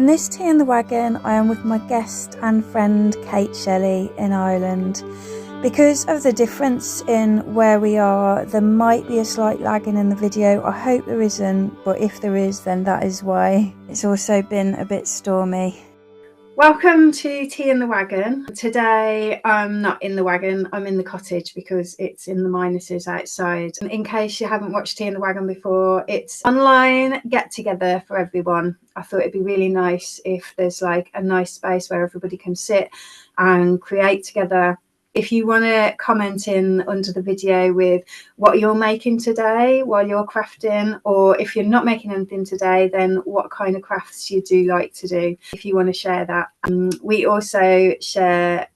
In this tea in the wagon, I am with my guest and friend Kate Shelley in Ireland. Because of the difference in where we are, there might be a slight lagging in the video. I hope there isn't, but if there is, then that is why. It's also been a bit stormy. Welcome to Tea in the Wagon. Today I'm not in the wagon, I'm in the cottage because it's in the minuses outside. In case you haven't watched Tea in the Wagon before, it's online get together for everyone. I thought it'd be really nice if there's like a nice space where everybody can sit and create together. If you want to comment in under the video with what you're making today while you're crafting, or if you're not making anything today, then what kind of crafts you do like to do, if you want to share that. We also share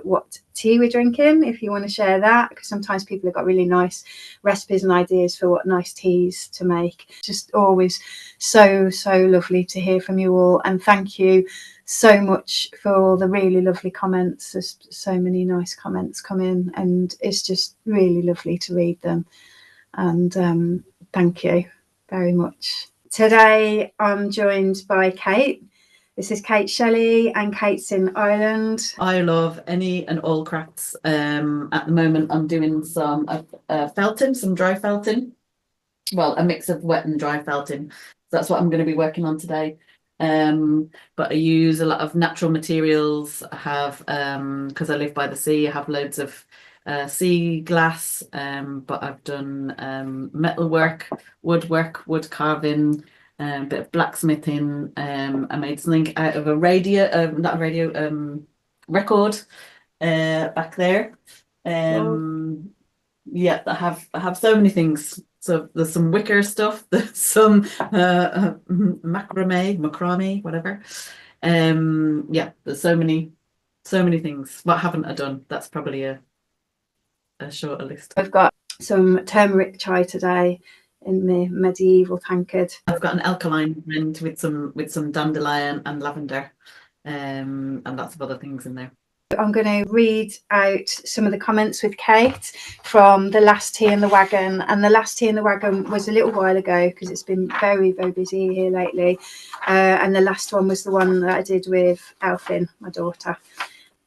what tea we're drinking, if you want to share that, because sometimes people have got really nice recipes and ideas for what nice teas to make. Just always so lovely to hear from you all, and thank you so much for all the really lovely comments. There's so many nice comments come in and it's just really lovely to read them, and thank you very much. Today I'm joined by Kate. This is Kate Shelley, and Kate's in Ireland. I love any and all crafts. At the moment I'm doing some felting, some dry felting, well, a mix of wet and dry felting. So that's what I'm going to be working on today. But I use a lot of natural materials. I have, because I live by the sea, I have loads of sea glass, but I've done metal work, woodwork, wood carving, a bit of blacksmithing. I made something out of a radio, not a radio, record back there. Yeah, I have so many things. So there's some wicker stuff, there's some macrame, whatever. Yeah, there's so many things. What haven't I done? That's probably a shorter list. I've got some turmeric chai today in the medieval tankard. I've got an alkaline blend with some dandelion and lavender, and lots of other things in there. I'm going to read out some of the comments with Kate from the last Tea in the Wagon. And the last Tea in the Wagon was a little while ago because it's been very busy here lately. And the last one was the one that I did with Elfin, my daughter.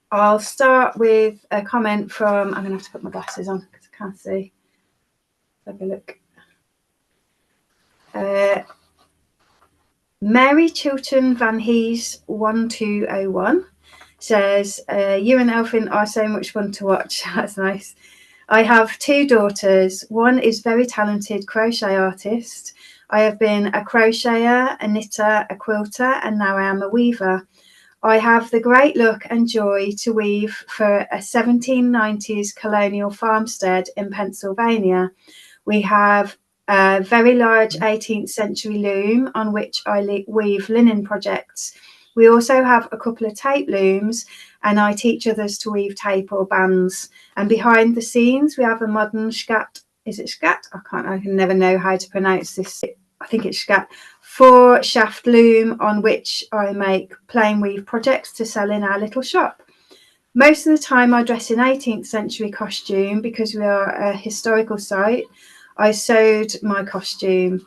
I'll start with a comment from, I'm going to have to put my glasses on because I can't see. Have a look. Mary Chilton Van Hees 1201. Says, you and Elfin are so much fun to watch. That's nice. I have two daughters. One is very talented crochet artist. I have been a crocheter, a knitter, a quilter, and now I am a weaver. I have the great luck and joy to weave for a 1790s colonial farmstead in Pennsylvania. We have a very large 18th century loom on which I weave linen projects. We also have a couple of tape looms, and I teach others to weave tape or bands. And behind the scenes, we have a modern scat. Is it scat? I can never know how to pronounce this. I think it's scat. 4-shaft loom on which I make plain weave projects to sell in our little shop. Most of the time, I dress in 18th century costume because we are a historical site. I sewed my costume.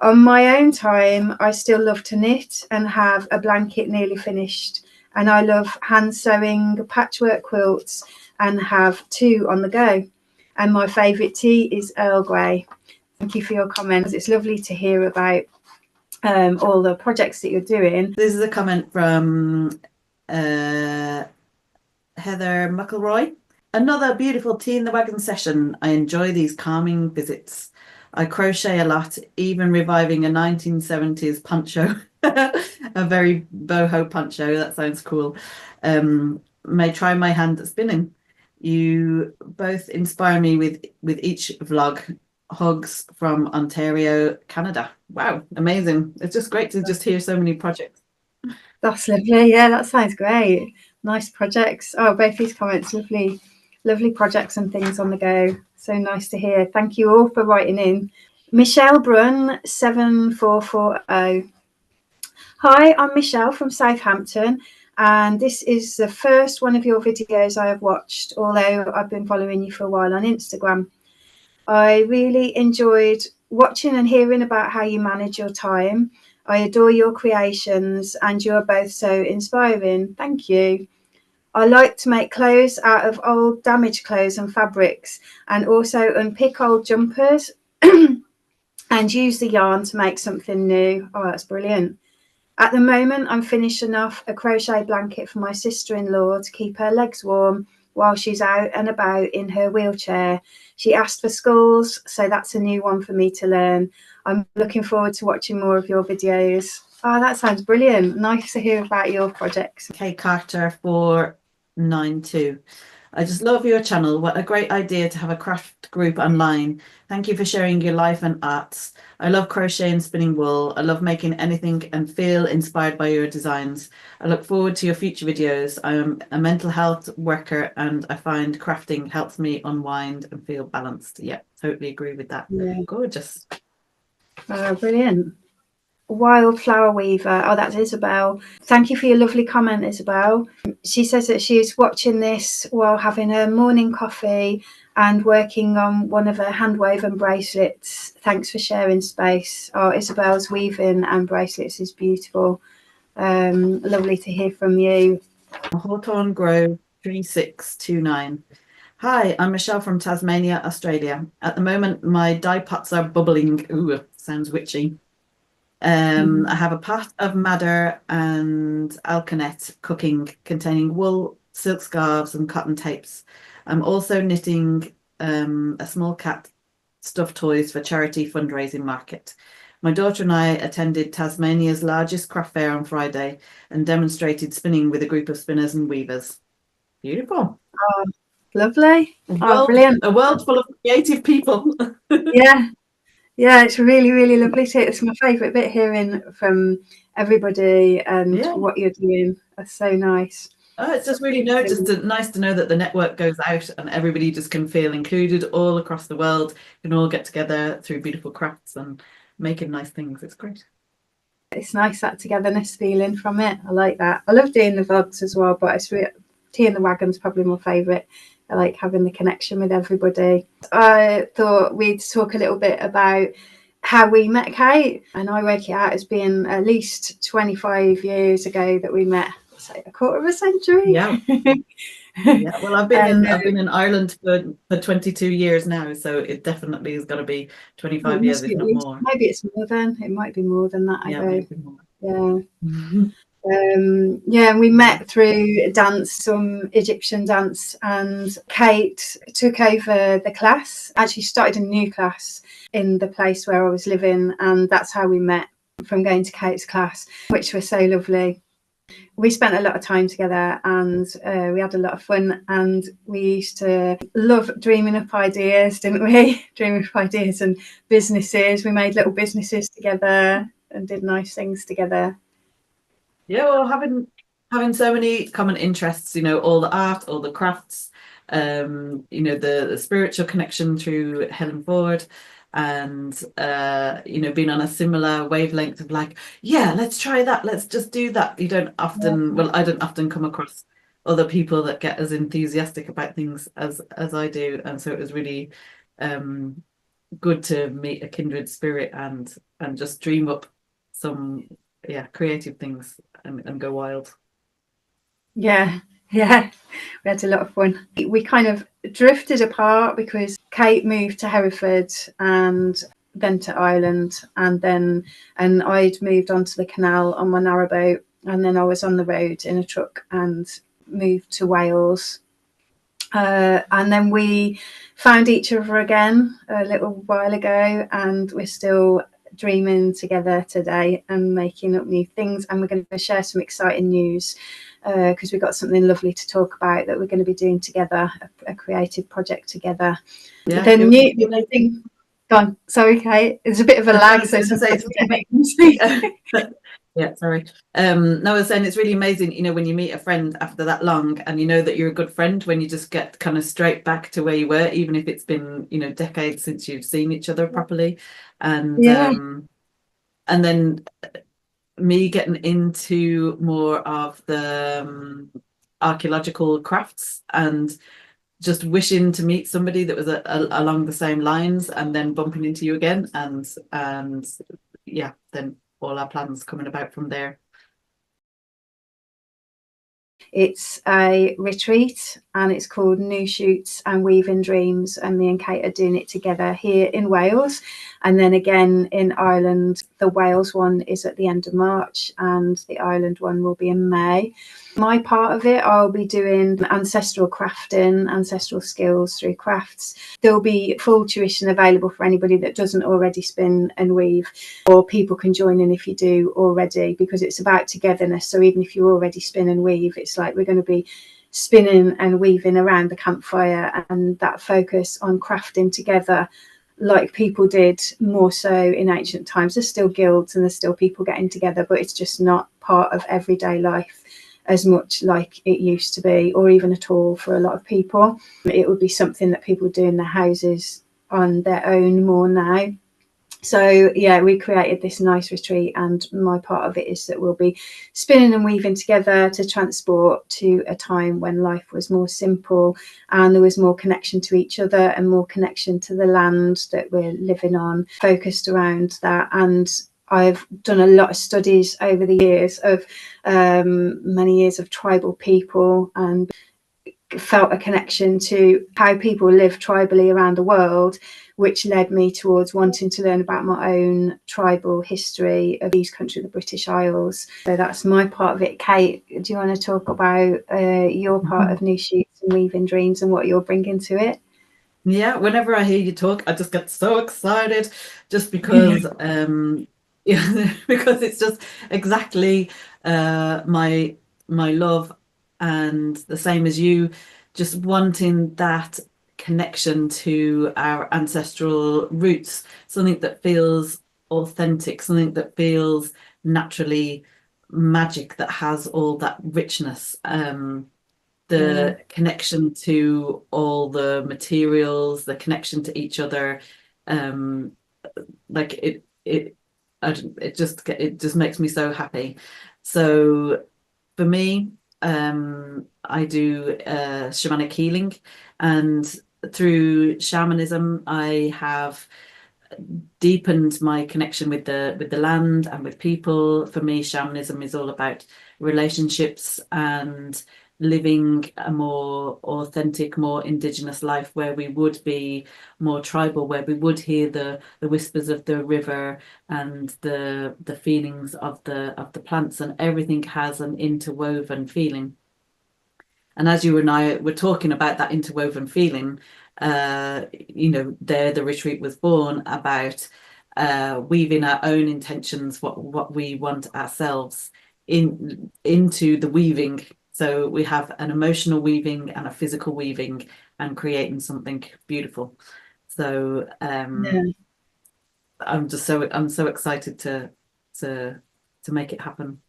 On my own time, I still love to knit and have a blanket nearly finished. And I love hand sewing patchwork quilts and have 2 on the go. And my favourite tea is Earl Grey. Thank you for your comments. It's lovely to hear about all the projects that you're doing. This is a comment from Heather McElroy. Another beautiful Tea in the Wagon session. I enjoy these calming visits. I crochet a lot, even reviving a 1970s poncho, a very boho poncho. That sounds cool. May try my hand at spinning. You both inspire me with each vlog. Hugs from Ontario, Canada. Wow, amazing. It's just great to just hear so many projects. That's lovely. Yeah, that sounds great. Nice projects. Oh, both these comments, lovely projects and things on the go. So nice to hear. Thank you all for writing in. Michelle Brunn 7440. Hi, I'm Michelle from Southampton, and this is the first one of your videos I have watched, although I've been following you for a while on Instagram. I really enjoyed watching and hearing about how you manage your time. I adore your creations and you are both so inspiring. Thank you. I like to make clothes out of old damaged clothes and fabrics, and also unpick old jumpers and use the yarn to make something new. Oh, that's brilliant. At the moment, I'm finishing off a crochet blanket for my sister-in-law to keep her legs warm while she's out and about in her wheelchair. She asked for schools, so that's a new one for me to learn. I'm looking forward to watching more of your videos. Oh, that sounds brilliant. Nice to hear about your projects. K Carter 492. I just love your channel. What a great idea to have a craft group online. Thank you for sharing your life and arts. I love crochet and spinning wool. I love making anything and feel inspired by your designs. I look forward to your future videos. I am a mental health worker and I find crafting helps me unwind and feel balanced. Yeah, totally agree with that. Yeah. Gorgeous. Oh, brilliant. Wildflower Weaver. Oh, that's Isabel. Thank you for your lovely comment, Isabel. She says that she's watching this while having her morning coffee and working on one of her hand-woven bracelets. Thanks for sharing space. Oh, Isabel's weaving and bracelets is beautiful. Lovely to hear from you. Hawthorne Grove 3629. Hi, I'm Michelle from Tasmania, Australia. At the moment, my dye pots are bubbling. Ooh, sounds witchy. I have a pot of madder and alkanet cooking containing wool, silk scarves and cotton tapes. I'm also knitting a small cat stuffed toys for charity fundraising market. My daughter and I attended Tasmania's largest craft fair on Friday and demonstrated spinning with a group of spinners and weavers. Beautiful. Oh, lovely. Oh, brilliant. A world full of creative people. Yeah. Yeah, it's really, really lovely. It's my favourite bit, hearing from everybody and what you're doing. That's so nice. Oh, it's just really nice to know that the network goes out and everybody just can feel included all across the world. Can all get together through beautiful crafts and making nice things. It's great. It's nice, that togetherness feeling from it. I like that. I love doing the vlogs as well, but it's Tea in the Wagon's probably my favourite. I like having the connection with everybody. I thought we'd talk a little bit about how we met Kate, and I work it out as being at least 25 years ago that we met. So a quarter of a century. Yeah. Yeah. Well, I've been in Ireland for 22 years now, so it definitely is going to be 25 years, if not more. Maybe it's more than. It might be more than that. Maybe more. Yeah. And we met through dance, some Egyptian dance, and Kate took over the class. Actually started a new class in the place where I was living, and that's how we met, from going to Kate's class, which was so lovely. We spent a lot of time together and we had a lot of fun, and we used to love dreaming up ideas, didn't we? Dreaming up ideas and businesses. We made little businesses together and did nice things together. Yeah, well, having so many common interests, all the art, all the crafts, the spiritual connection through Helen Ford, and being on a similar wavelength of like, yeah, let's try that, let's just do that. I don't often come across other people that get as enthusiastic about things as I do, and so it was really good to meet a kindred spirit and just dream up some creative things and go wild. Yeah, we had a lot of fun. We kind of drifted apart because Kate moved to Hereford and then to Ireland, and I'd moved onto the canal on my narrowboat, and then I was on the road in a truck and moved to Wales. And then we found each other again a little while ago, and we're still dreaming together today and making up new things, and we're going to share some exciting news because we've got something lovely to talk about that we're going to be doing together, a creative project together. Yeah, the new thing. Go on, sorry, Kate. It's a bit of a lag, so sometimes yeah, sorry. No, I was saying it's really amazing, when you meet a friend after that long, and you know that you're a good friend when you just get kind of straight back to where you were, even if it's been, decades since you've seen each other properly. And and then me getting into more of the archaeological crafts and just wishing to meet somebody that was along the same lines, and then bumping into you again, and yeah, then all our plans coming about from there. It's a retreat and it's called New Shoots and Weaving Dreams, and me and Kate are doing it together here in Wales, and then again in Ireland. The Wales one is at the end of March and the Ireland one will be in May. My part of it, I'll be doing ancestral crafting, ancestral skills through crafts. There'll be full tuition available for anybody that doesn't already spin and weave, or people can join in if you do already, because it's about togetherness. So even if you already spin and weave, it's like we're going to be spinning and weaving around the campfire, and that focus on crafting together like people did more so in ancient times. There's still guilds and there's still people getting together, but it's just not part of everyday life as much like it used to be, or even at all for a lot of people. It would be something that people do in their houses on their own more now. So yeah, we created this nice retreat, and my part of it is that we'll be spinning and weaving together to transport to a time when life was more simple and there was more connection to each other and more connection to the land that we're living on, focused around that. And I've done a lot of studies over the years of many years of tribal people, and felt a connection to how people live tribally around the world, which led me towards wanting to learn about my own tribal history of these countries, the British Isles. So that's my part of it. Kate, do you want to talk about your part of New Shoots and Weaving Dreams and what you're bringing to it? Yeah, whenever I hear you talk, I just get so excited, just because yeah, because it's just exactly my love, and the same as you, just wanting that connection to our ancestral roots, something that feels authentic, something that feels naturally magic, that has all that richness. The connection to all the materials, the connection to each other, like it just makes me so happy. So for me, I do shamanic healing, and through shamanism I have deepened my connection with the land and with people. For me, shamanism is all about relationships and living a more authentic, more indigenous life, where we would be more tribal, where we would hear the whispers of the river and the feelings of the plants, and everything has an interwoven feeling. And as you and I were talking about that interwoven feeling, there the retreat was born about weaving our own intentions, what we want ourselves into the weaving. So we have an emotional weaving and a physical weaving, and creating something beautiful. So I'm so excited to make it happen.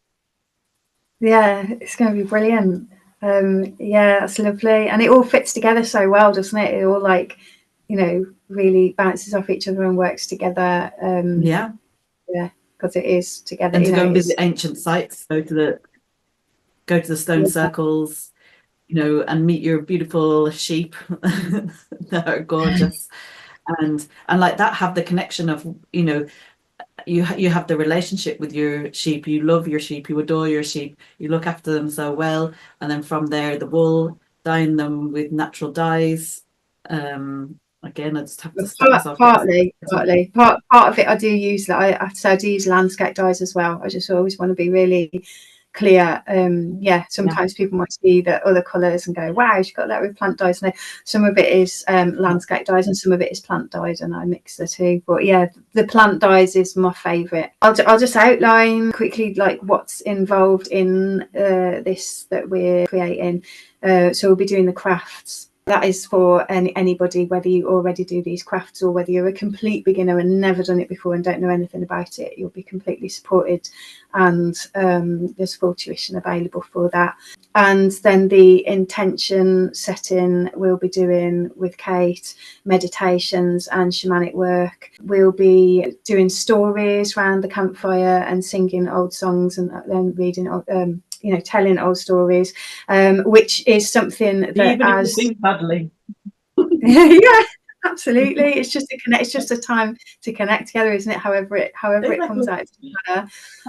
Yeah, it's going to be brilliant. Yeah, that's lovely, and it all fits together so well, doesn't it? It all really bounces off each other and works together. Yeah, because it is together. And to go and visit ancient sites, go to the stone circles, and meet your beautiful sheep that are gorgeous, and like that, have the connection of, you have the relationship with your sheep. You love your sheep, you adore your sheep, you look after them so well, and then from there the wool, dyeing them with natural dyes. Again, I just have to stop myself. Partly part of it I do use that. I do use landscape dyes as well. I just always want to be really clear. Sometimes people might see the other colours and go, wow, she's got that with plant dyes. No, some of it is landscape dyes and some of it is plant dyes, and I mix the two. But yeah, the plant dyes is my favourite. I'll just outline quickly like what's involved in this that we're creating. So we'll be doing the crafts. That is for anybody, whether you already do these crafts or whether you're a complete beginner and never done it before and don't know anything about it. You'll be completely supported, and there's full tuition available for that. And then the intention setting we'll be doing with Kate, meditations and shamanic work. We'll be doing stories around the campfire and singing old songs and then reading telling old stories, which is something that even if we sing badly. Yeah, absolutely. It's just it's just a time to connect together, isn't it? However it comes out.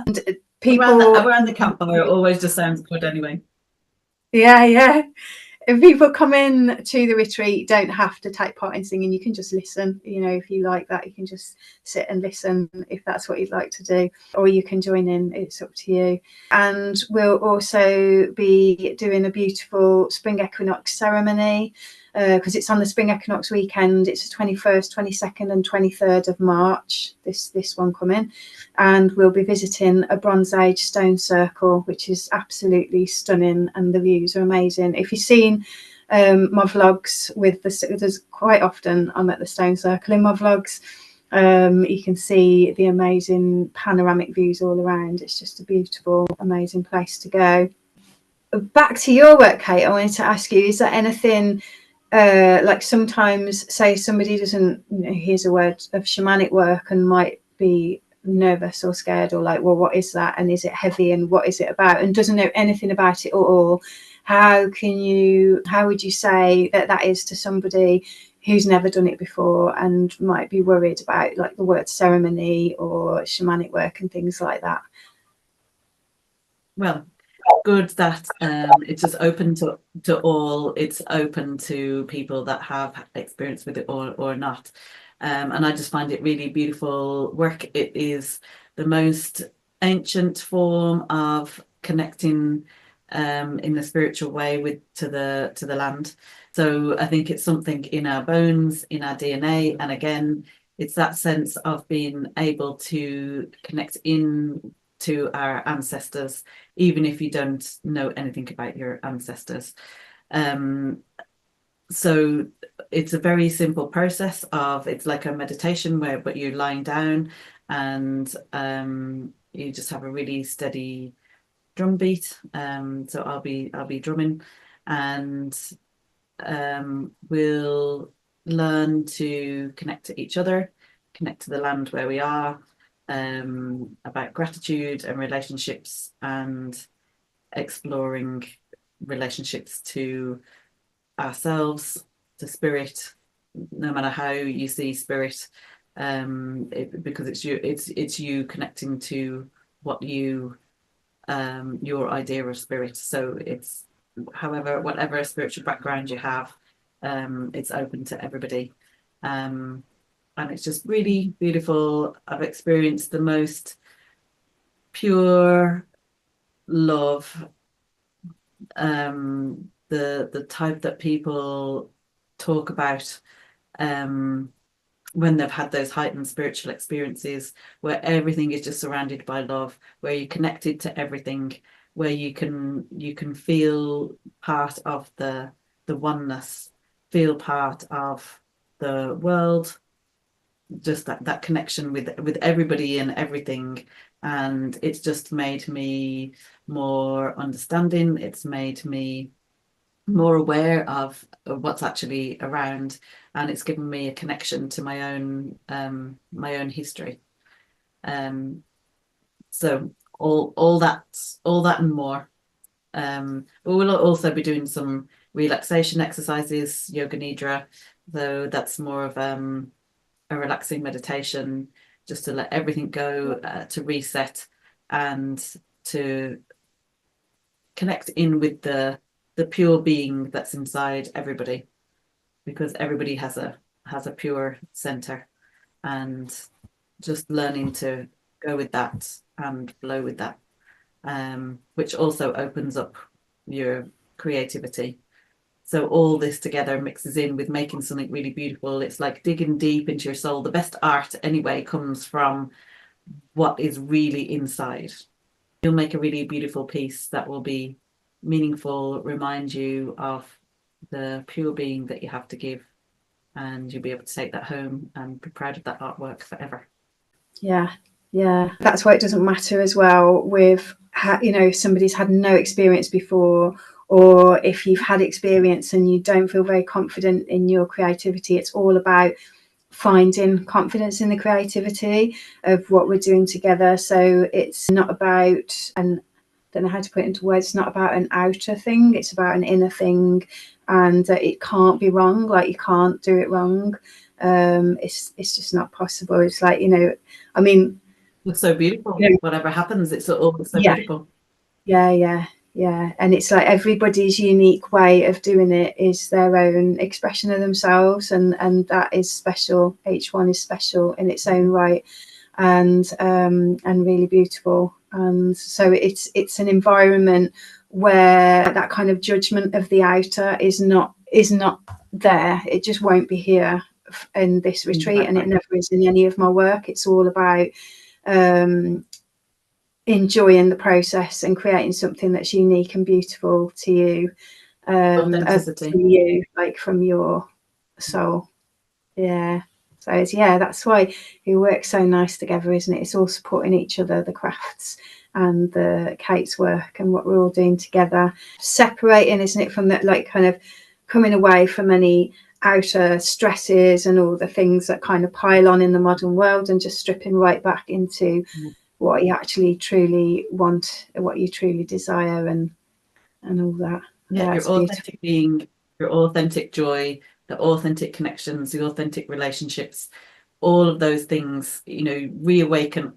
And people around the campfire always just sounds good anyway. Yeah. If people come in to the retreat, don't have to take part in singing. You can just listen. You know, if you like that, you can just sit and listen if that's what you'd like to do, or you can join in. It's up to you. And we'll also be doing a beautiful spring equinox ceremony because it's on the spring equinox weekend. It's the 21st, 22nd and 23rd of March, this one coming. And we'll be visiting a Bronze Age stone circle, which is absolutely stunning, and the views are amazing. If you've seen my vlogs with there's quite often I'm at the stone circle in my vlogs. You can see the amazing panoramic views all around. It's just a beautiful, amazing place to go. Back to your work, Kate, I wanted to ask you, is there anything like sometimes, say somebody doesn't hears a word of shamanic work and might be nervous or scared, or like, well, what is that, and is it heavy, and what is it about, and doesn't know anything about it at all? How would you say that is to somebody who's never done it before and might be worried about like the word ceremony or shamanic work and things like that? Well, good that it's just open to all. It's open to people that have experience with it or not. And I just find it really beautiful work. It is the most ancient form of connecting in the spiritual way to the land. So I think it's something in our bones, in our DNA, and again, it's that sense of being able to connect in to our ancestors, even if you don't know anything about your ancestors. So it's a very simple process it's like a meditation but you're lying down and you just have a really steady drum beat. So I'll be drumming, and we'll learn to connect to each other, connect to the land where we are, about gratitude and relationships, and exploring relationships to ourselves, to spirit, no matter how you see spirit, because it's you connecting to what you your idea of spirit. So it's whatever spiritual background you have, it's open to everybody, and it's just really beautiful. I've experienced the most pure love, the type that people talk about when they've had those heightened spiritual experiences, where everything is just surrounded by love, where you're connected to everything, where you can feel part of the oneness, feel part of the world, just that connection with everybody and everything. And it's just made me more understanding. It's made me more aware of what's actually around, and it's given me a connection to my own history. So all that and more. We'll also be doing some relaxation exercises, yoga nidra, though that's more of a relaxing meditation, just to let everything go, to reset and to connect in with the pure being that's inside everybody, because everybody has a pure center, and just learning to go with that and flow with that, which also opens up your creativity. So all this together mixes in with making something really beautiful. It's like digging deep into your soul. The best art anyway comes from what is really inside. You'll make a really beautiful piece that will be meaningful, remind you of the pure being that you have to give, and you'll be able to take that home and be proud of that artwork forever. Yeah, that's why it doesn't matter as well with if somebody's had no experience before, or if you've had experience and you don't feel very confident in your creativity. It's all about finding confidence in the creativity of what we're doing together. So it's not about, and I don't know how to put it into words, it's not about an outer thing, it's about an inner thing. and it can't be wrong. Like, you can't do it wrong. It's just not possible. It's like, you know, I mean, it's so beautiful. You know, Whatever happens, it's all so Yeah. beautiful. yeah. And it's like everybody's unique way of doing it is their own expression of themselves, and that is special. Each one is special in its own right, and really beautiful. And so it's an environment where that kind of judgment of the outer is not there. It just won't be here in this retreat, and it never is in any of my work. It's all about enjoying the process and creating something that's unique and beautiful to you, Authenticity. to you, like from your soul. Yeah. So that's why we work so nice together, isn't it? It's all supporting each other, the crafts and the Kate's work and what we're all doing together. Separating, isn't it, from that, like, kind of coming away from any outer stresses and all the things that kind of pile on in the modern world, and just stripping right back into what you actually truly want, what you truly desire, and all that. Yeah, That's your authentic being, your authentic joy, the authentic connections, the authentic relationships, all of those things, you know, reawaken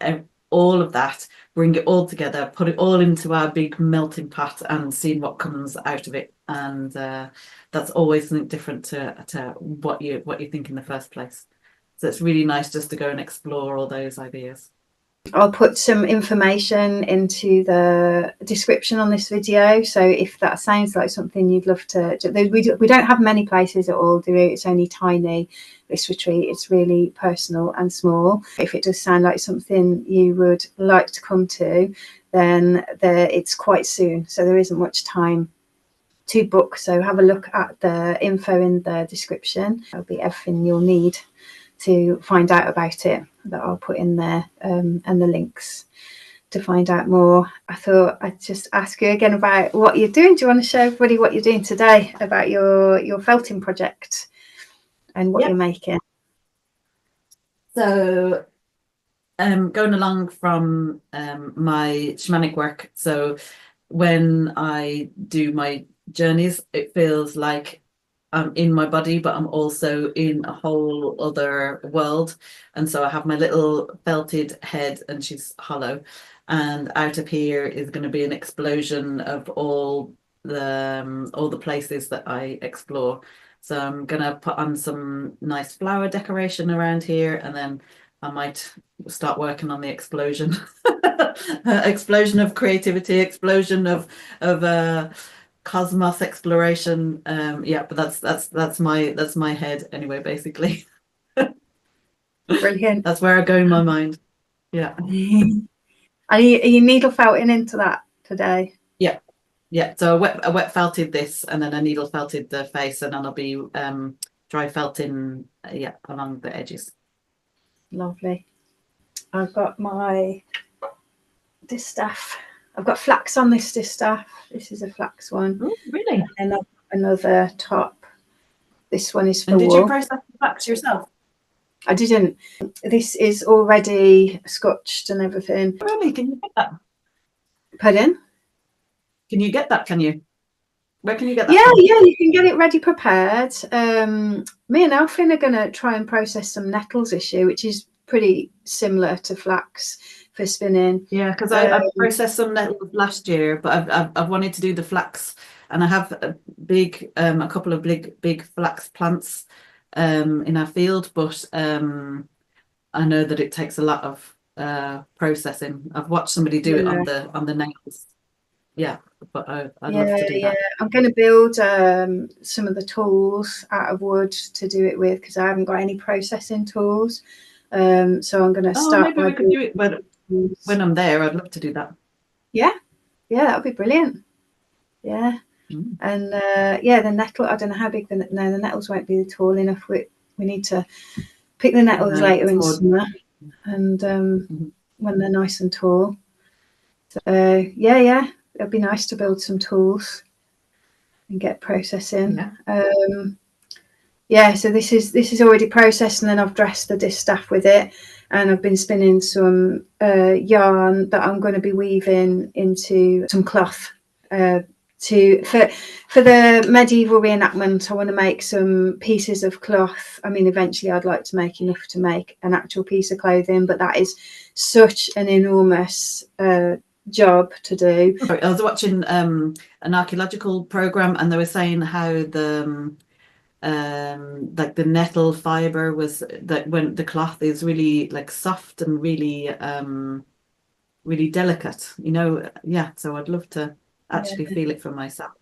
all of that, bring it all together, put it all into our big melting pot, and see what comes out of it. And that's always something different to what you think in the first place. So it's really nice just to go and explore all those ideas. I'll put some information into the description on this video, so if that sounds like something you'd love to, we don't have many places at all, do we? It's only tiny, this retreat. It's really personal and small. If it does sound like something you would like to come to, then it's quite soon, so there isn't much time to book. So have a look at the info in the description. There'll be everything you'll need to find out about it that I'll put in there, and the links to find out more. I thought I'd just ask you again about what you're doing. Do you want to show everybody what you're doing today about your felting project and what you're making? So going along from my shamanic work, so when I do my journeys, it feels like I'm in my body, but I'm also in a whole other world. And so I have my little felted head, and she's hollow, and out of here is going to be an explosion of all the places that I explore. So I'm going to put on some nice flower decoration around here, and then I might start working on the explosion. Explosion of creativity, explosion of cosmos exploration. But that's my head anyway, basically. Brilliant. That's where I go in my mind. Yeah. Are you needle felting into that today? Yeah. So I wet felted this, and then I needle felted the face, and then I'll be dry felting along the edges. Lovely. I've got my distaff. I've got flax on this distaff. This is a flax one. Oh, really? And I've got another top. This one is for wool. Did you process the flax yourself? I didn't. This is already scotched and everything. Really? Can you get that? Pardon? Can you get that? Can you? Where can you get that? Yeah, you can get it ready prepared. Me and Alfin are going to try and process some nettles this year, which is pretty similar to flax for spinning. Yeah, because I processed some nettles last year, but I've wanted to do the flax, and I have a couple of big flax plants in our field, but I know that it takes a lot of processing. I've watched somebody do it on the nails. Yeah, but I'd love to do that. I'm going to build some of the tools out of wood to do it with, because I haven't got any processing tools. So I'm going to start. Maybe we could do it when I'm there. I'd love to do that. Yeah, that would be brilliant. Yeah. And the nettle, I don't know how big the nettles won't be tall enough. We need to pick the nettles later in summer, and when they're nice and tall. So it'd be nice to build some tools and get processing. So this is already processed, and then I've dressed the distaff with it, and I've been spinning some yarn that I'm going to be weaving into some cloth For the medieval reenactment, I want to make some pieces of cloth. I mean, eventually I'd like to make enough to make an actual piece of clothing, but that is such an enormous job to do. I was watching an archaeological program, and they were saying how the like the nettle fiber was that when the cloth is really like soft and really really delicate, you know. Yeah, so I'd love to actually feel it for myself.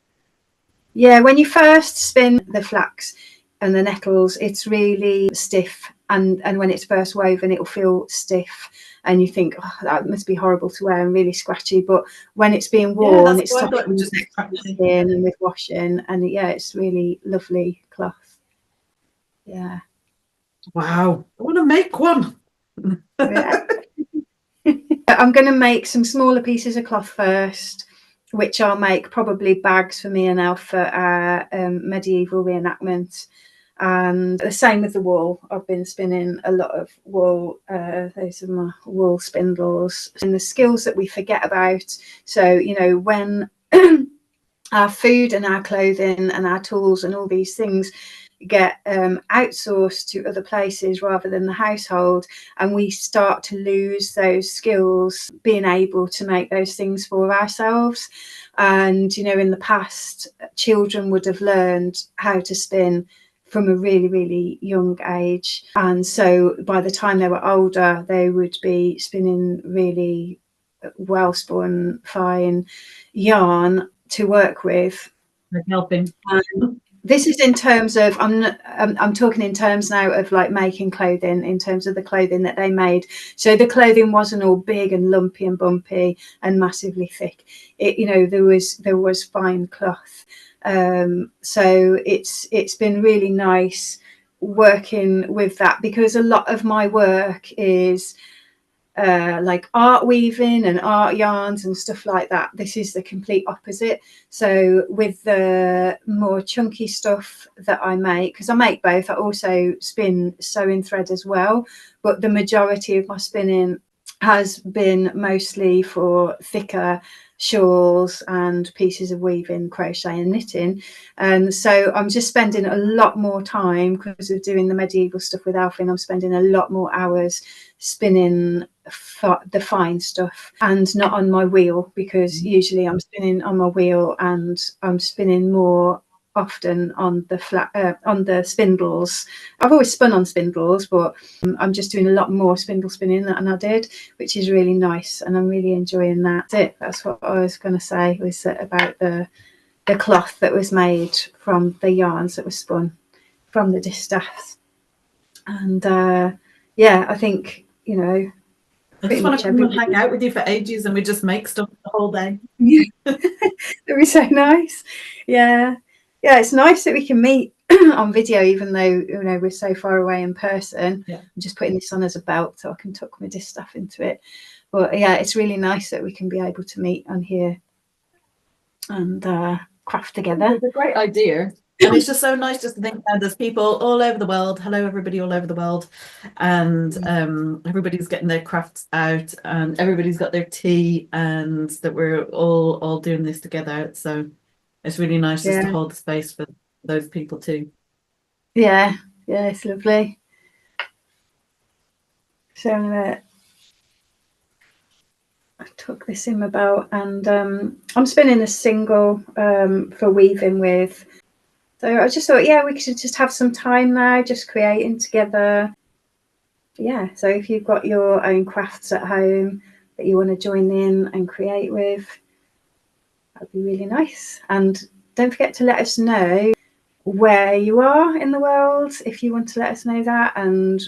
Yeah, when you first spin the flax and the nettles, it's really stiff, and when it's first woven, it'll feel stiff, and you think, oh, that must be horrible to wear and really scratchy. But when it's being worn, it's softening and with washing, and yeah, it's really lovely cloth. Yeah. Wow, I want to make one. Yeah. I'm going to make some smaller pieces of cloth first, which I'll make probably bags for me and Al for our medieval reenactment. And the same with the wool. I've been spinning a lot of wool. Those are my wool spindles. And the skills that we forget about. So, you know, when our food and our clothing and our tools and all these things get outsourced to other places rather than the household, and we start to lose those skills, being able to make those things for ourselves. And, you know, in the past, children would have learned how to spin from a really, really young age. And so by the time they were older, they would be spinning really well spun, fine yarn to work with. Helping. This is in terms of, I'm talking in terms now of like making clothing, in terms of the clothing that they made. So the clothing wasn't all big and lumpy and bumpy and massively thick. It, you know, there was fine cloth. So it's been really nice working with that, because a lot of my work is like art weaving and art yarns and stuff like that. This is the complete opposite. So with the more chunky stuff that I make, because I make both, I also spin sewing thread as well, but the majority of my spinning has been mostly for thicker shawls and pieces of weaving, crochet and knitting. And so I'm just spending a lot more time, because of doing the medieval stuff with Alfie, I'm spending a lot more hours spinning the fine stuff and not on my wheel, because usually I'm spinning on my wheel and I'm spinning more often on the on the spindles. I've always spun on spindles, but I'm just doing a lot more spindle spinning than I did, which is really nice, and I'm really enjoying that. That's what I was going to say, was about the cloth that was made from the yarns that were spun from the distaffs. And yeah, I think, you know, I just want to come and hang out with you for ages, and we just make stuff the whole day. Yeah. That'd be so nice. Yeah, it's nice that we can meet on video, even though, you know, we're so far away in person. Yeah. I'm just putting this on as a belt so I can tuck my distaff into it. But yeah, it's really nice that we can be able to meet on here and craft together. It's a great idea. And it's just so nice just to think that there's people all over the world. Hello, everybody all over the world. And everybody's getting their crafts out, and everybody's got their tea, and that we're all doing this together. So it's really nice just to hold the space for those people too. Yeah, it's lovely. So I took this in my belt, and I'm spinning a single for weaving with. So I just thought, yeah, we could just have some time now, just creating together. Yeah, so if you've got your own crafts at home that you want to join in and create with, that'd be really nice. And don't forget to let us know where you are in the world, if you want to let us know that, and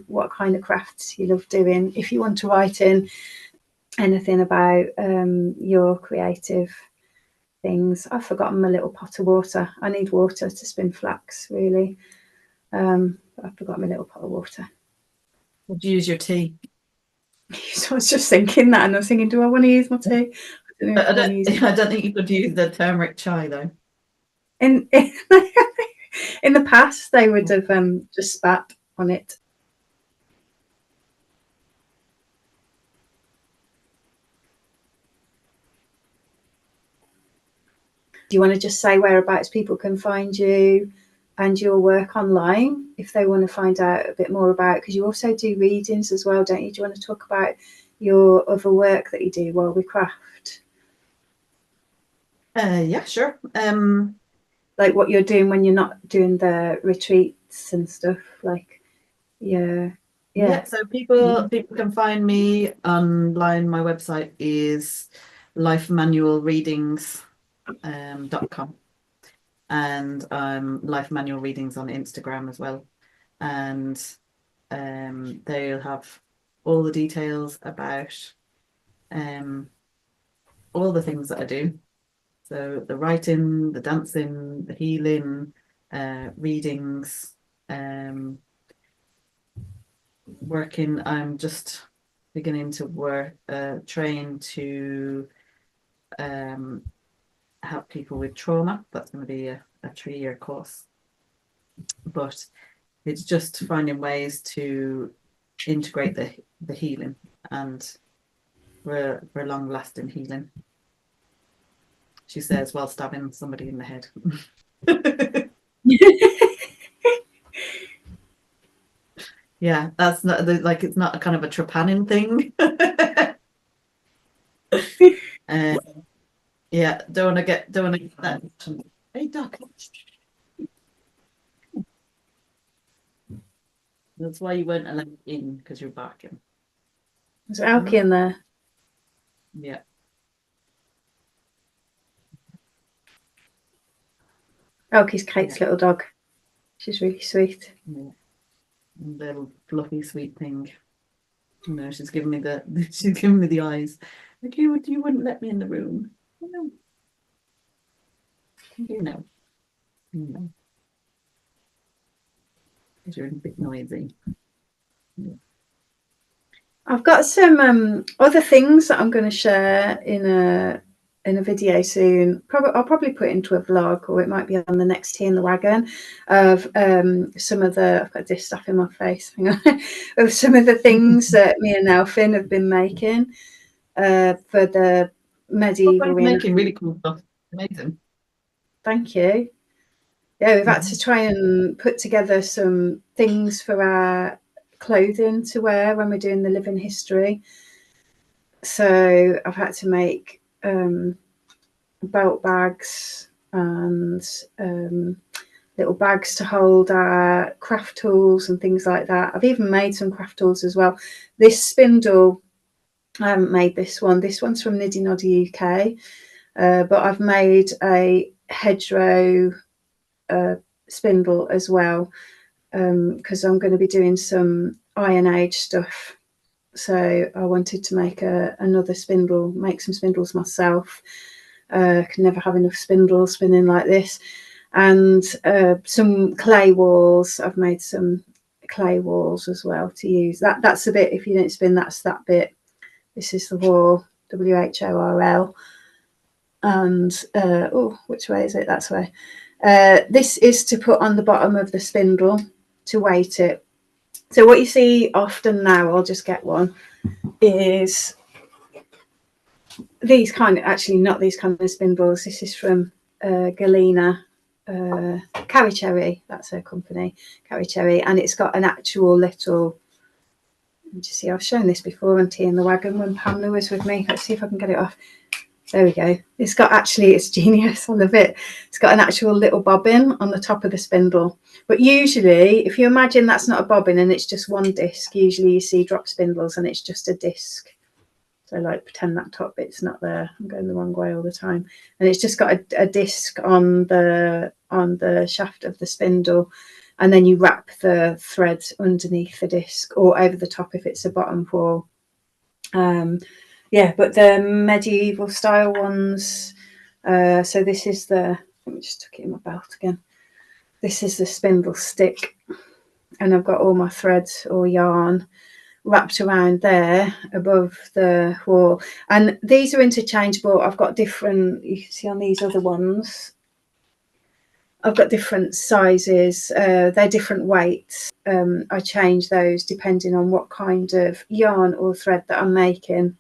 what kind of crafts you love doing. If you want to write in anything about your creative things. I've forgotten my little pot of water. I need water to spin flax, really. I've forgotten my little pot of water. Would you use your tea? So I was just thinking that, and I was thinking, do I want to use my tea? I don't think you could use the turmeric chai though. In the past, they would have just spat on it. Do you want to just say whereabouts people can find you and your work online if they want to find out a bit more about, because you also do readings as well, don't you? Do you want to talk about your other work that you do while we craft? Yeah, sure. Like what you're doing when you're not doing the retreats and stuff, like yeah. So people can find me online. My website is lifemanualreadings.com, and Life Manual Readings on Instagram as well, and they'll have all the details about all the things that I do. So the writing, the dancing, the healing, readings, working. I'm just beginning to train to help people with trauma. That's going to be a 3-year course, but it's just finding ways to integrate the healing and for long-lasting healing, she says, while stabbing somebody in the head. Yeah, that's not like, it's not a kind of a trepanning thing. Yeah, don't want to get that. Hey, duck. That's why you weren't allowed in, because you're barking. There's Alki in there. Yeah. Alki's Kate's little dog. She's really sweet. Yeah. Little fluffy sweet thing. You know, she's giving me the eyes. Like, you wouldn't let me in the room. No. You know. Because you're a bit noisy. Yeah. I've got some other things that I'm going to share in a video soon. I'll probably put it into a vlog, or it might be on the next Tea in the Wagon, of some of the, I've got this stuff in my face, hang on, of some of the things that me and Elfin have been making for the medieval. Making really cool stuff. Amazing. Thank you. Yeah, we've had to try and put together some things for our clothing to wear when we're doing the living history. So I've had to make belt bags and little bags to hold our craft tools and things like that. I've even made some craft tools as well. This spindle, I haven't made this one. This one's from Niddy Noddy UK, but I've made a hedgerow spindle as well, because I'm going to be doing some Iron Age stuff. So I wanted to make another spindle, make some spindles myself. Can never have enough spindles spinning like this. And some clay walls. I've made some clay walls as well to use. That's a bit, if you don't spin, that's that bit. This is the wall, WHORL. And which way is it? That's way. This is to put on the bottom of the spindle to weight it. So what you see often now, I'll just get one, is these kind of, actually not these kind of spindles. This is from Galena, Carry Cherry, that's her company, Carry Cherry, and it's got an actual little, you see, I've shown this before on Tea in the Wagon when Pamela was with me. Let's see if I can get it off. There we go. It's got, actually, it's genius. I love it. It's got an actual little bobbin on the top of the spindle. But usually, if you imagine that's not a bobbin and it's just one disc, usually you see drop spindles and it's just a disc. So like pretend that top bit's not there. I'm going the wrong way all the time. And it's just got a disc on the shaft of the spindle. And then you wrap the thread underneath the disc or over the top if it's a bottom wall. Yeah, but the medieval style ones, so this is the, let me just tuck it in my belt again. This is the spindle stick, and I've got all my threads or yarn wrapped around there above the wall. And these are interchangeable. I've got different, you can see on these other ones, I've got different sizes. They're different weights. I change those depending on what kind of yarn or thread that I'm making.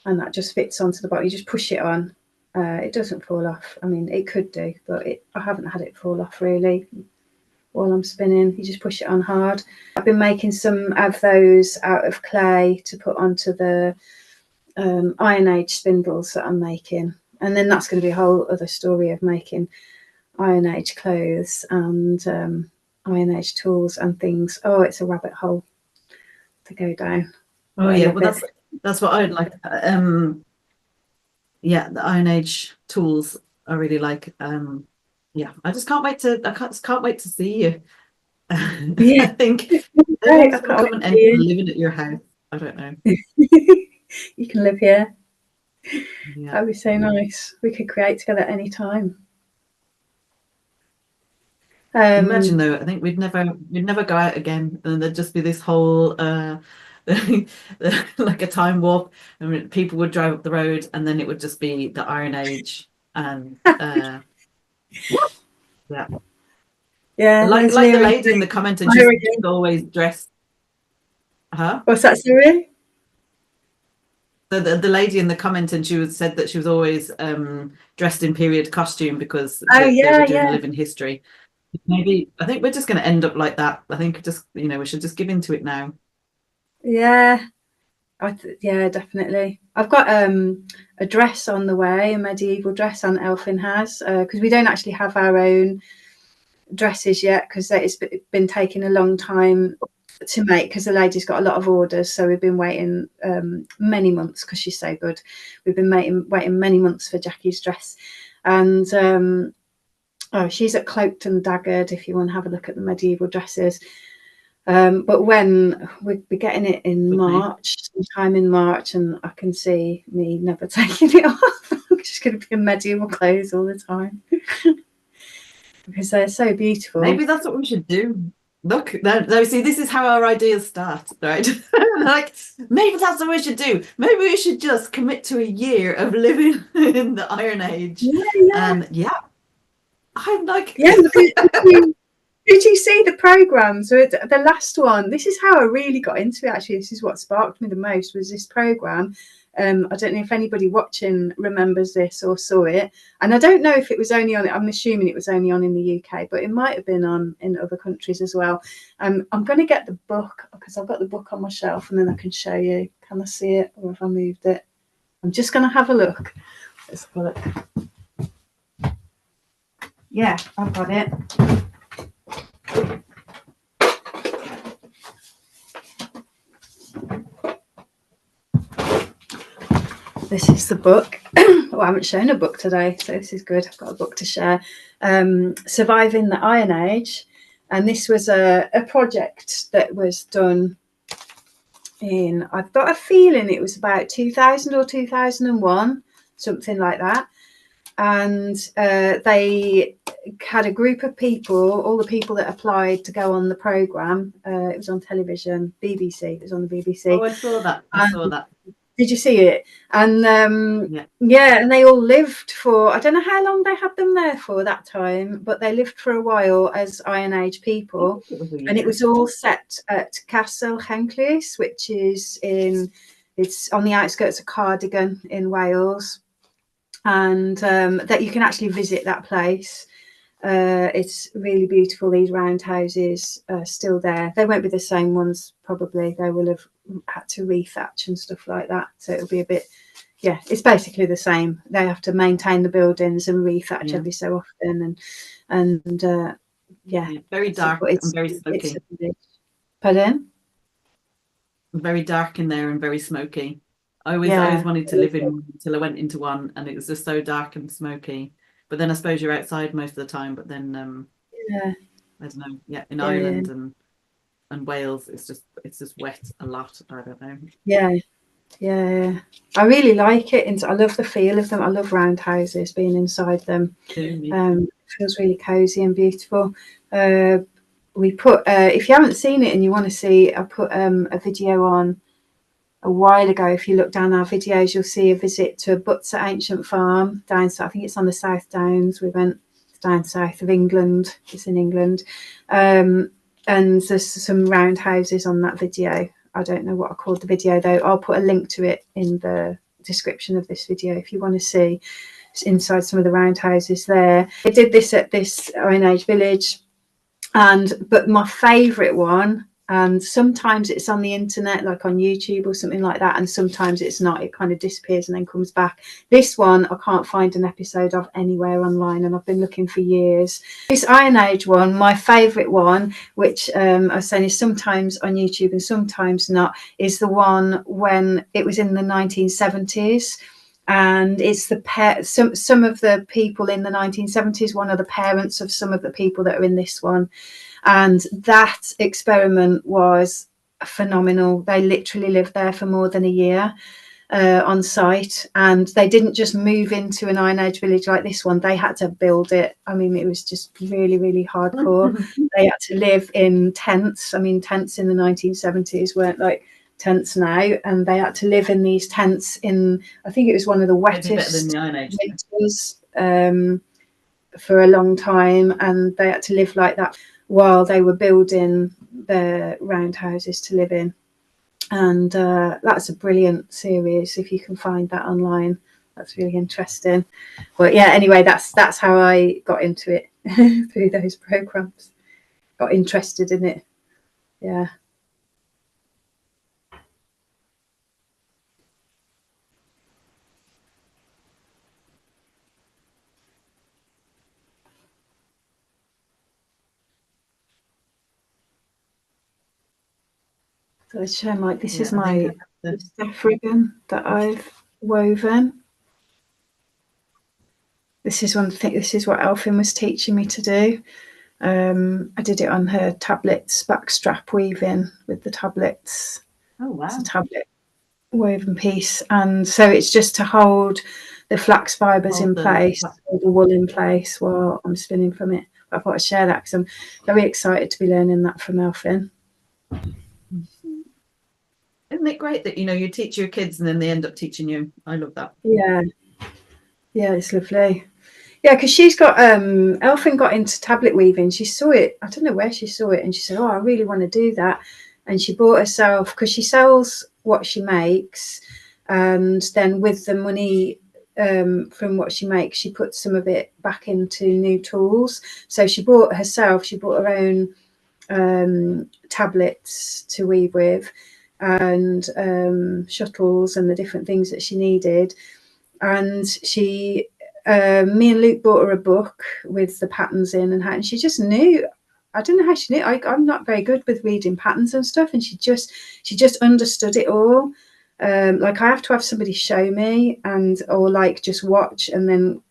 And that just fits onto the bottom. You just push it on It doesn't fall off. I mean, it could do, but I haven't had it fall off really while I'm spinning. You just push it on hard. I've been making some of those out of clay to put onto the Iron Age spindles that I'm making. And then that's going to be a whole other story of making Iron Age clothes and Iron Age tools and things. Oh, it's a rabbit hole to go down. Oh yeah, well that's what I'd like. Yeah, the Iron Age tools I really like. Yeah, I just can't wait to see you. Yeah. I think Right, everyone's gonna come and end up living at your house. I don't know. You can live here. Yeah. That'd be so nice. We could create together at any time. Imagine though, I think we'd never go out again, and there'd just be this whole like a time warp. I mean, people would drive up the road, and then it would just be the Iron Age, and yeah, like the lady in the comment, and she's always dressed. Huh? What's that, sorry? The lady in the comment, and she said that she was always dressed in period costume because they were doing living history. Maybe I think we're just going to end up like that. I think just we should just give into it now. Yeah, yeah, definitely. I've got a dress on the way, a medieval dress Aunt Elfin has, because we don't actually have our own dresses yet because it's been taking a long time to make because the lady's got a lot of orders, so we've been waiting many months because she's so good. We've been waiting many months for Jackie's dress, and she's at Cloaked and Daggered if you want to have a look at the medieval dresses. But when we'll be getting it in March, sometime in March, and I can see me never taking it off. I'm just going to be in medieval clothes all the time because they're so beautiful. Maybe that's what we should do. Look, no, see, this is how our ideas start, right? Like, maybe that's what we should do. Maybe we should just commit to a year of living in the Iron Age. And I'm like, did you see the programmes? The last one, this is how I really got into it, actually. This is what sparked me the most, was this programme. I don't know if anybody watching remembers this or saw it. And I don't know if it was only on, I'm assuming it was only on in the UK, but it might have been on in other countries as well. I'm going to get the book because I've got the book on my shelf and then I can show you. Can I see it or have I moved it? I'm just going to have a look. Let's have a look. Yeah, I've got it. This is the book. Oh, I haven't shown a book today, so this is good. I've got a book to share. Surviving the Iron Age. And this was a project that was done in, I've got a feeling it was about 2000 or 2001, something like that. And they had a group of people, all the people that applied to go on the programme. It was on television, BBC. It was on the BBC. Oh, I saw that. I saw that. Did you see it? And and they all lived for, I don't know how long they had them there for that time, but they lived for a while as Iron Age people. And it was all set at Castle Henclis, which is it's on the outskirts of Cardigan in Wales. And that you can actually visit that place. It's really beautiful. These roundhouses are still there. They won't be the same ones, probably. They will have had to rethatch and stuff like that. So it'll be a bit, it's basically the same. They have to maintain the buildings and rethatch every so often. And very dark and very smoky. Pardon? Very dark in there and very smoky. I always wanted to live in one until I went into one, and it was just so dark and smoky. But then I suppose you're outside most of the time. But then I don't know. In Ireland and Wales, it's just wet a lot. I don't know. Yeah. I really like it, and I love the feel of them. I love roundhouses, being inside them. It feels really cozy and beautiful. We put if you haven't seen it and you want to see, I put a video on a while ago. If you look down our videos, you'll see a visit to Butser Ancient Farm down south. I think it's on the South Downs. We went down south of England. It's in England. And there's some roundhouses on that video. I don't know what I called the video though. I'll put a link to it in the description of this video if you want to see inside some of the roundhouses there. I did this at this Iron Age village, but my favourite one, and sometimes it's on the internet, like on YouTube or something like that, and sometimes it's not. It kind of disappears and then comes back. This one I can't find an episode of anywhere online, and I've been looking for years. This Iron Age one, my favourite one, which I was saying is sometimes on YouTube and sometimes not, is the one when it was in the 1970s. And it's some of the people in the 1970s, one of the parents of some of the people that are in this one. And that experiment was phenomenal. They literally lived there for more than a year on site, and they didn't just move into an Iron Age village like this one. They had to build it. I mean, it was just really, really hardcore. They had to live in tents. I mean, tents in the 1970s weren't like tents now, and they had to live in these tents in, I think it was one of the wettest winters for a long time, and they had to live like that while they were building their roundhouses to live in. And that's a brilliant series. If you can find that online, that's really interesting. But yeah, anyway, that's how I got into it through those programs. Got interested in it. Yeah. So I'll show this is my staff ribbon that I've woven. This is one thing. This is what Elfin was teaching me to do. I did it on her tablets, backstrap weaving with the tablets. Oh wow! It's a tablet woven piece, and so it's just to hold the flax fibres in place, hold the wool in place while I'm spinning from it. I thought I'd share that because I'm very excited to be learning that from Elfin. Isn't it great that you teach your kids and then they end up teaching you? I love that. Yeah, it's lovely. Yeah, because she's got Elfin got into tablet weaving. She saw it. I don't know where she saw it, and she said, "Oh, I really want to do that." And she bought herself, because she sells what she makes, and then with the money from what she makes, she puts some of it back into new tools. So she bought her own tablets to weave with, and shuttles and the different things that she needed. And she me and Luke bought her a book with the patterns in, and she just knew. I don't know how she knew. I'm not very good with reading patterns and stuff, and she just understood it all. Like I have to have somebody show me, or like just watch and then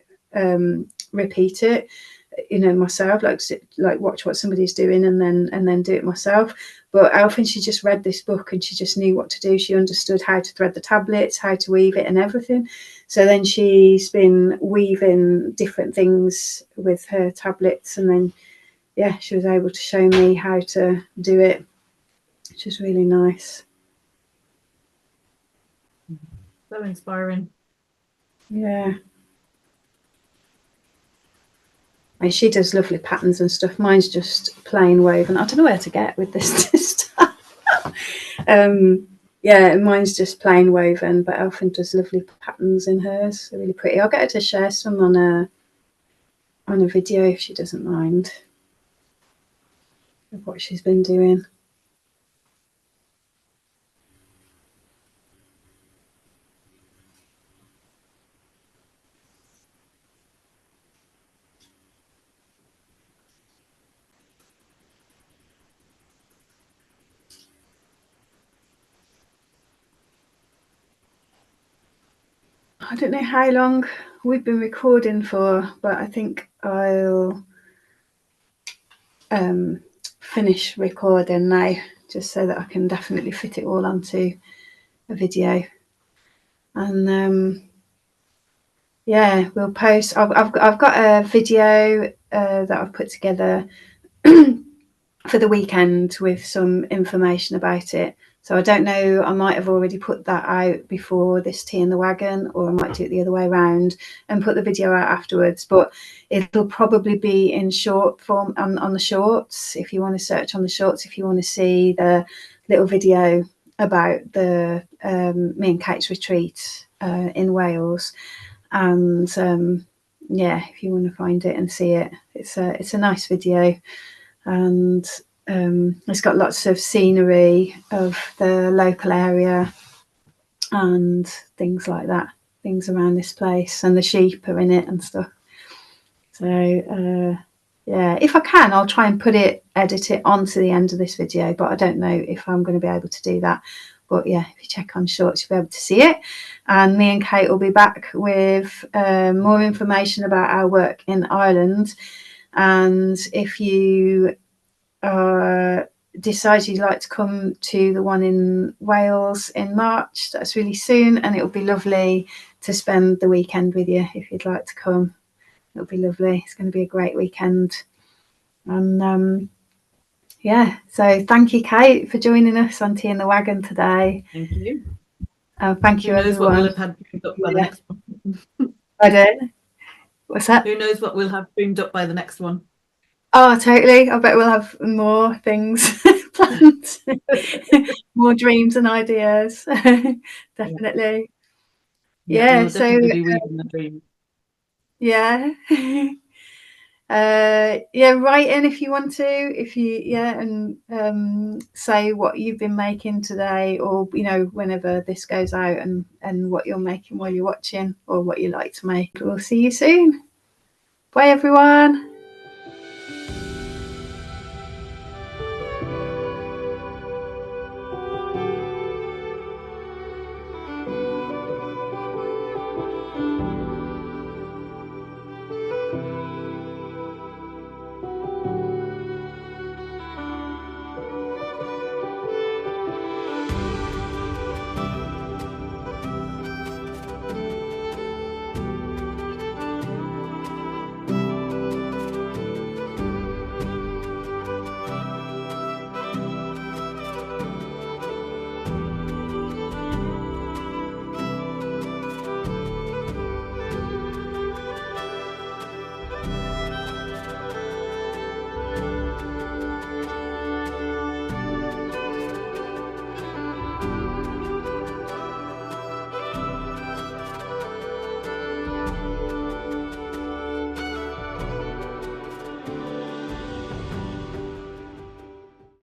repeat it, myself, like watch what somebody's doing and then do it myself. But Elfin, she just read this book and she just knew what to do. She understood how to thread the tablets, how to weave it and everything. So then she's been weaving different things with her tablets, and then she was able to show me how to do it, which is really nice. So inspiring. Yeah. And she does lovely patterns and stuff. Mine's just plain woven. I don't know where to get with this stuff. Mine's just plain woven, but Elfin does lovely patterns in hers. They're really pretty. I'll get her to share some on a video if she doesn't mind, of what she's been doing. I don't know how long we've been recording for, but I think I'll finish recording now, just so that I can definitely fit it all onto a video. And we'll post. I've got a video that I've put together for the weekend with some information about it. So I don't know, I might have already put that out before this tea in the wagon, or I might do it the other way around and put the video out afterwards. But it'll probably be in short form on the shorts. If you want to search on the shorts, if you want to see the little video about the me and Kate's retreat in Wales. And yeah, if you want to find it and see it, it's a nice video, and it's got lots of scenery of the local area and things like that, things around this place, and the sheep are in it and stuff. So yeah, if I can, I'll try and edit it onto the end of this video, but I don't know if I'm going to be able to do that. But yeah, if you check on shorts, you'll be able to see it. And me and Kate will be back with more information about our work in Ireland. And if you decide you'd like to come to the one in Wales in March, that's really soon, and it'll be lovely to spend the weekend with you if you'd like to come. It'll be lovely. It's going to be a great weekend. And yeah, so thank you, Kate, for joining us on Tea in the Wagon today. Thank you. Thank you, Who knows everyone. what we'll have had streamed up by the next one? Pardon? What's that? Who knows what we'll have streamed up by the next one? Oh, totally. I bet we'll have more things planned, more dreams and ideas. Definitely. Yeah. We'll definitely be weaving the dream. Yeah. Yeah, write in if you want to, and say what you've been making today, or whenever this goes out, and what you're making while you're watching, or what you like to make. We'll see you soon. Bye, everyone.